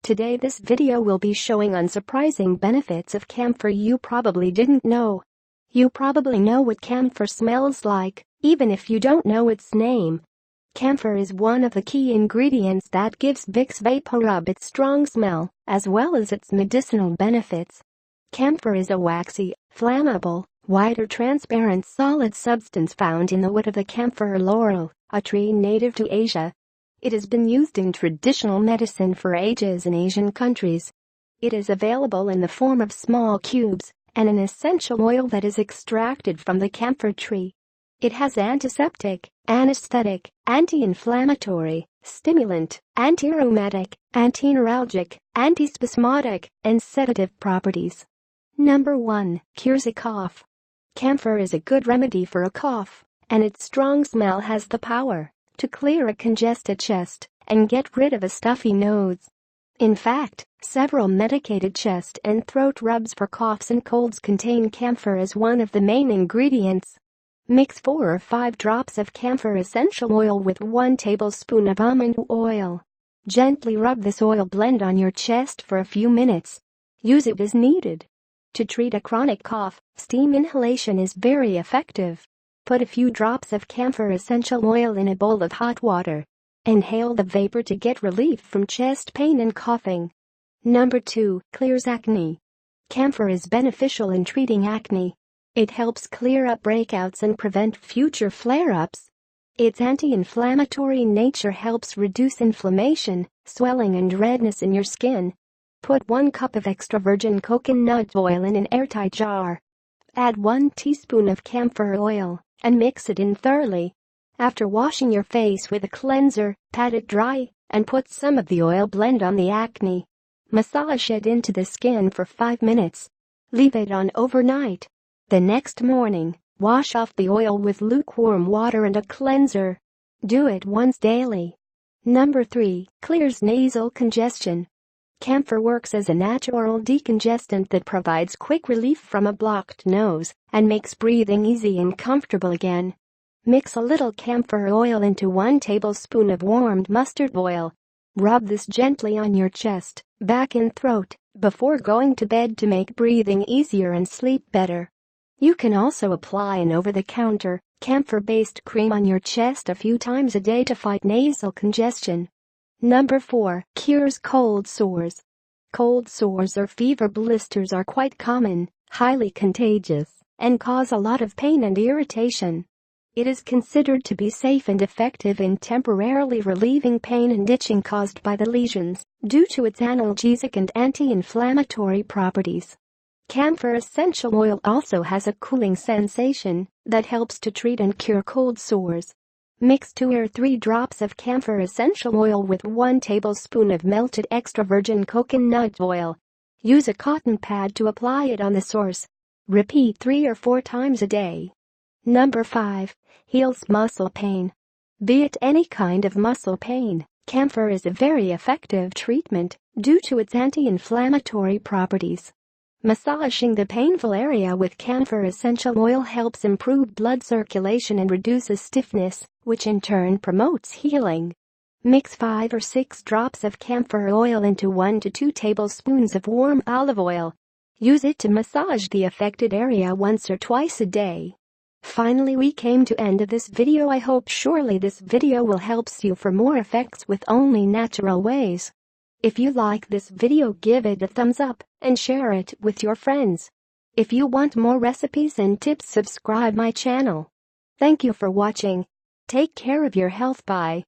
Today this video will be showing unsurprising benefits of camphor you probably didn't know. You probably know what camphor smells like, even if you don't know its name. Camphor is one of the key ingredients that gives Vicks VapoRub its strong smell, as well as its medicinal benefits. Camphor is a waxy, flammable, white or transparent solid substance found in the wood of the camphor or laurel, a tree native to Asia. It has been used in traditional medicine for ages in Asian countries. It is available in the form of small cubes and an essential oil that is extracted from the camphor tree. It has antiseptic, anesthetic, anti-inflammatory, stimulant, anti-rheumatic, anti-neuralgic, antispasmodic, and sedative properties. Number 1. Cures a cough. Camphor is a good remedy for a cough, and its strong smell has the power to clear a congested chest and get rid of a stuffy nose. In fact, several medicated chest and throat rubs for coughs and colds contain camphor as one of the main ingredients. Mix 4 or 5 drops of camphor essential oil with 1 tablespoon of almond oil. Gently rub this oil blend on your chest for a few minutes. Use it as needed. To treat a chronic cough, steam inhalation is very effective. Put a few drops of camphor essential oil in a bowl of hot water. Inhale the vapor to get relief from chest pain and coughing. Number 2. Clears acne. Camphor is beneficial in treating acne. It helps clear up breakouts and prevent future flare-ups. Its anti-inflammatory nature helps reduce inflammation, swelling and redness in your skin. Put 1 cup of extra virgin coconut oil in an airtight jar. Add 1 teaspoon of camphor oil and mix it in thoroughly. After washing your face with a cleanser, pat it dry and put some of the oil blend on the acne. Massage it into the skin for 5 minutes. Leave it on overnight. The next morning, wash off the oil with lukewarm water and a cleanser. Do it once daily. Number 3. Clears nasal congestion. Camphor works as a natural decongestant that provides quick relief from a blocked nose and makes breathing easy and comfortable again. Mix a little camphor oil into 1 tablespoon of warmed mustard oil. Rub this gently on your chest, back and throat before going to bed to make breathing easier and sleep better. You can also apply an over-the-counter, camphor-based cream on your chest a few times a day to fight nasal congestion. Number 4. Cures cold sores. Cold sores or fever blisters are quite common, highly contagious, and cause a lot of pain and irritation. It is considered to be safe and effective in temporarily relieving pain and itching caused by the lesions due to its analgesic and anti-inflammatory properties. Camphor essential oil also has a cooling sensation that helps to treat and cure cold sores. Mix 2 or 3 drops of camphor essential oil with 1 tablespoon of melted extra virgin coconut oil. Use a cotton pad to apply it on the sores. Repeat 3 or 4 times a day. Number 5. Heals muscle pain. Be it any kind of muscle pain, camphor is a very effective treatment due to its anti-inflammatory properties. Massaging the painful area with camphor essential oil helps improve blood circulation and reduces stiffness, which in turn promotes healing. Mix 5 or 6 drops of camphor oil into 1 to 2 tablespoons of warm olive oil. Use it to massage the affected area once or twice a day. Finally, we came to end of this video. I hope surely this video will help you for more effects with only natural ways. If you like this video, give it a thumbs up and share it with your friends. If you want more recipes and tips, subscribe my channel. Thank you for watching. Take care of your health. Bye.